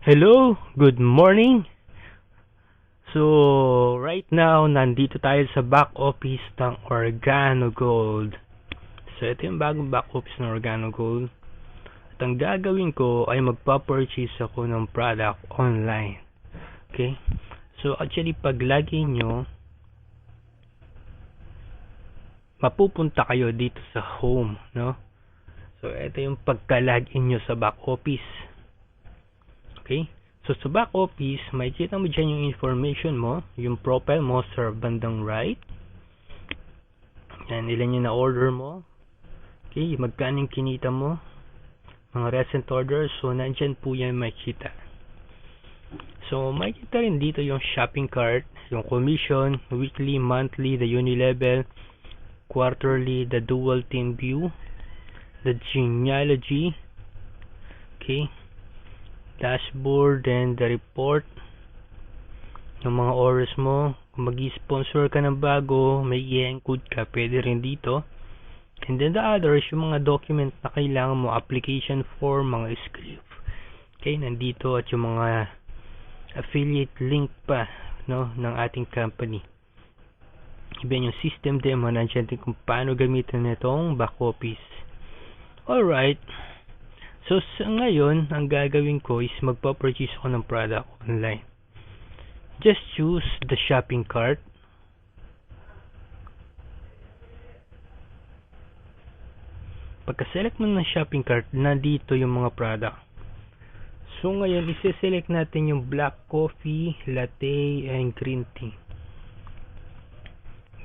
Hello, good morning. So, right now, nandito tayo sa back office ng Organo Gold. So, ito yung bagong back office ng Organo Gold. At ang gagawin ko ay magpa-purchase ako ng product online. Okay? So, actually, pag login nyo, mapupunta kayo dito sa home, no? So, ito yung pagka-login nyo sa back office. Okay? So, sa back office, makikita mo dyan yung information mo, yung profile mo sa bandang right. Yan, ilan yung na-order mo. Okay, magkano yung kinita mo. Mga recent orders, so nandyan po yan makikita. So, makikita rin dito yung shopping cart, yung commission, weekly, monthly, the unilevel, quarterly, the dual team view, the genealogy, okay, dashboard, and the report, yung mga orders mo. Kung mag-sponsor ka ng bago, may i-encode ka, pwede rin dito. And then the others, yung mga documents na kailangan mo, application form, mga script, okay, nandito, at yung mga affiliate link pa, no, ng ating company. Iba yung system demo, nandiyan din kung paano gamitin itong back office. Alright. So, ngayon, ang gagawin ko is magpa-purchase ako ng product online. Just choose the shopping cart. Pagka-select mo ng shopping cart, nandito yung mga product. So, ngayon, isi-select natin yung black coffee, latte, and green tea.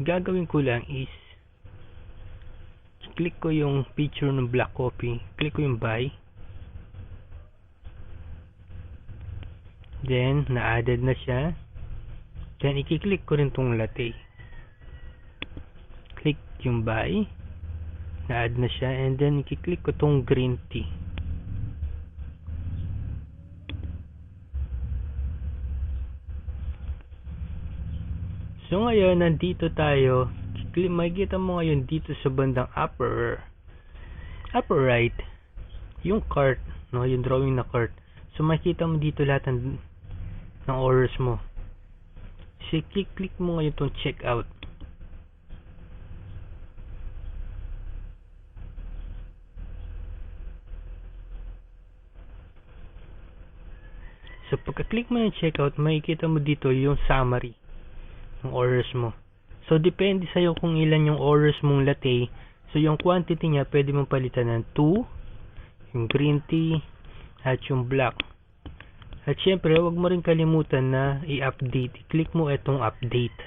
Gagawin ko lang is, click ko yung picture ng black coffee, click ko yung buy. Then, na-added na siya. Then, i-click ko rin tong latte. Click yung buy. Na-add na siya. And then, i-click ko tong green tea. So, ngayon, nandito tayo. Makikita mo ngayon dito sa bandang upper right, yung cart, no, yung drawing na cart. So, makikita mo dito lahat ng orders mo. So, click mo ngayon itong checkout. So, pagka-click mo yung checkout, makikita mo dito yung summary ng orders mo. So, depende sa'yo kung ilan yung orders mong latte. So, yung quantity niya, pwede mong palitan ng 2, yung green tea, at yung black. At syempre, huwag mo rin kalimutan na i-update. I-click mo itong update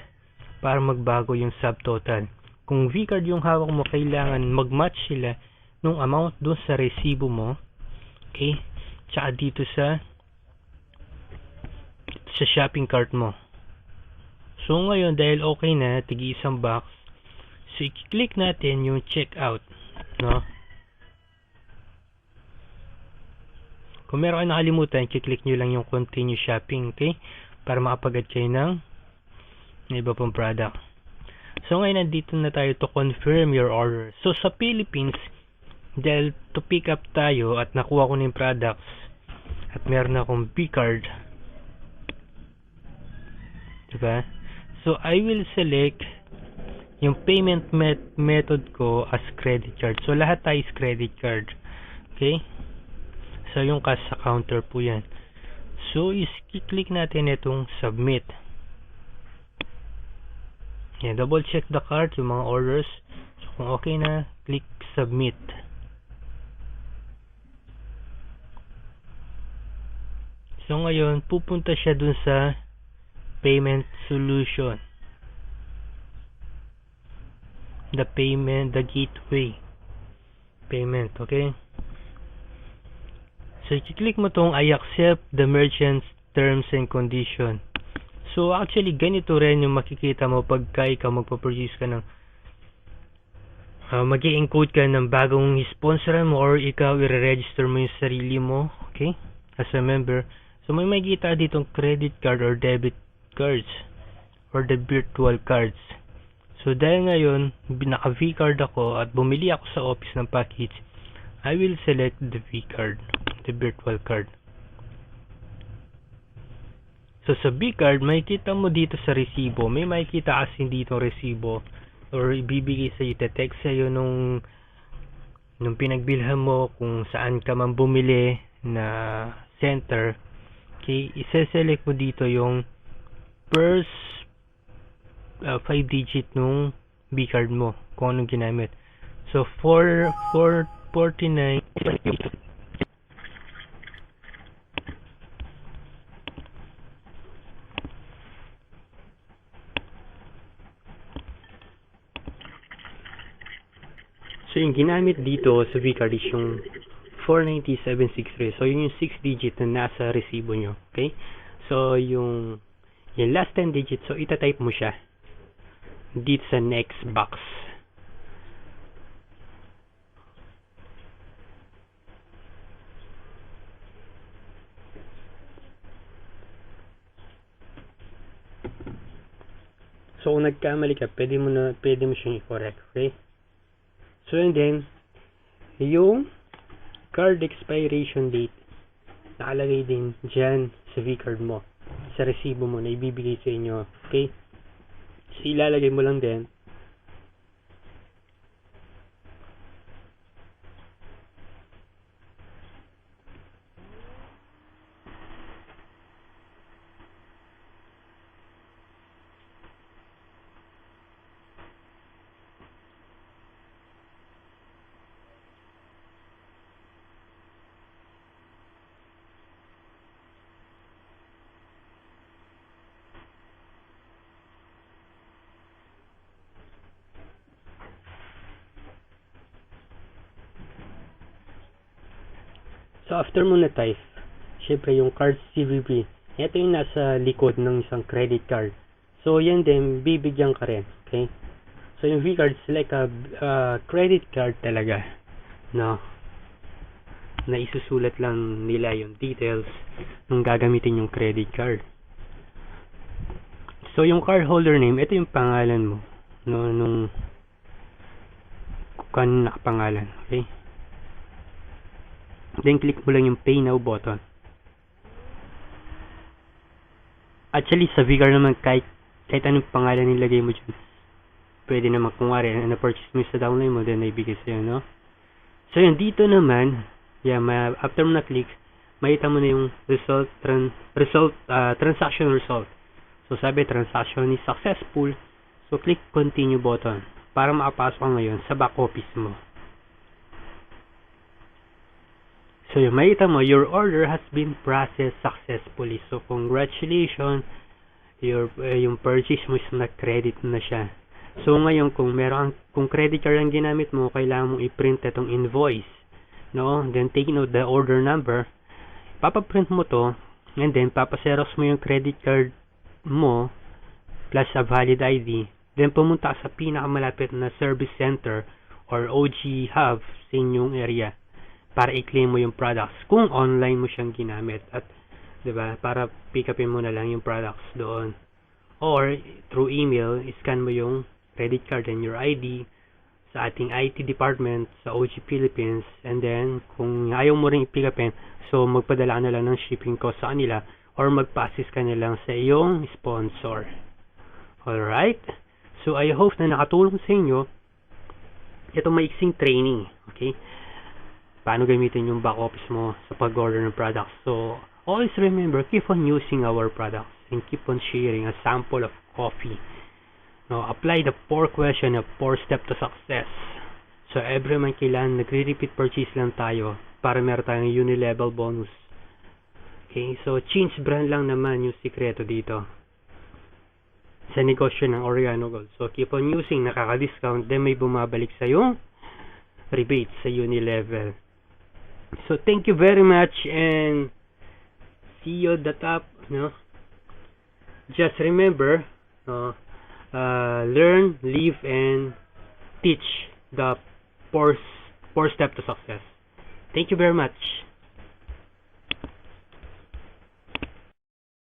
para magbago yung subtotal. Kung V-card yung hawak mo, kailangan mag-match sila nung amount doon sa resibo mo. Okay? Tsaka dito sa shopping cart mo. So, ngayon, dahil okay na, tigi isang box, so, i-click natin yung checkout. No? Kung meron kayo nakalimutan, i-click nyo lang yung continue shopping, okay? Para makapagad kayo ng iba pang product. So, ngayon, nandito na tayo to confirm your order. So, sa Philippines, dahil to pick up tayo at nakuha ko na yung products at meron akong V-card, diba? So, I will select yung payment method ko as credit card. So, lahat tayo is credit card. Okay? So, yung cash sa counter po yan. So, i-click natin itong submit. Yan, double check the cart, yung mga orders. So, kung okay na, click submit. So, ngayon, pupunta siya dun sa payment solution. The gateway payment, okay? So, i-click mo tong I accept the merchant's terms and condition. So, actually, ganito rin yung makikita mo pagka ikaw magpa-produce ka ng mag-i-encode ka ng bagong sponsoran mo or ikaw i-register mo yung sarili mo, okay? As a member. So, may makikita ditong credit card or debit cards or the virtual cards. So, dahil ngayon, naka-V-card ako at bumili ako sa office ng package, I will select the V-card, the virtual card. So sa B-card, makikita mo dito sa resibo, may makikita kasi dito resibo or ibibigay sa iyo, text sa iyo nung pinagbilhan mo kung saan ka man bumili na center. Okay, i-select mo dito yung first 5 digit nung B-card mo kung anong ginamit. So 449. So yung ginamit dito sa V-card is yung 490763. So yun yung 6 digit na nasa resibo nyo. Okay? So yung last 10 digit, so itatype mo siya dito sa next box. So kung nagkamali ka, pwede mo siyang i-correct. Okay? So and then yung card expiration date nakalagay din dyan sa V-card mo, sa resibo mo na ibibigay sa inyo. Okay? So ilalagay mo lang din. So after mo na type, syempre yung card CVV, ito yung nasa likod ng isang credit card. So yan din, bibigyan ka rin. Okay? So yung V-card is like a credit card talaga. No? Na isusulat lang nila yung details nung gagamitin yung credit card. So yung card holder name, ito yung pangalan mo. No, nung kung nakapangalan. Okay? Then click mo lang yung Pay Now button. Actually sa V-card naman kahit anong pangalan nilagay mo dyan, pwede naman kung wari na-purchase mo sa downline mo, then naibigay sa'yo, no? So yun, dito naman, after mo na-click, makita mo na yung transaction result. So sabi, transaction is successful. So click continue button para makapasok ka ngayon sa back office mo. So yung makita mo, your order has been processed successfully. So congratulations, yung purchase mo is na-credit na siya. So ngayon, kung credit card ang ginamit mo, kailangan mong i-print itong invoice. No? Then take note the order number. Papaprint mo to, and then papaserox mo yung credit card mo plus a valid ID. Then pumunta ka sa pinakamalapit na service center or OG hub sa inyong area para i-claim mo yung products kung online mo siyang ginamit, at 'di ba, para pick upin mo na lang yung products doon, or through email scan mo yung credit card and your ID sa ating IT department sa OG Philippines, and then kung ayaw mo ring i-pick upin, so magpadala ka na lang ng shipping cost sa kanila or magpa-assist ka na lang sa iyong sponsor. Alright, so I hope na nakatulong sa inyo itong maiksing training. Okay, paano gamitin yung back office mo sa pag-order ng products. So, always remember, keep on using our products and keep on sharing a sample of coffee. Now, apply the 4 question of 4 step to success. So, every month kailan nagre-repeat purchase lang tayo para meron tayong uni-level bonus. Okay, so change brand lang naman yung sikreto dito sa negosyo ng Oriano Gold. So, keep on using, nakaka-discount, then may bumabalik sa yung rebate sa uni-level. So thank you very much and see you at the top. No? Just remember, learn, live, and teach the 4 step to success. Thank you very much.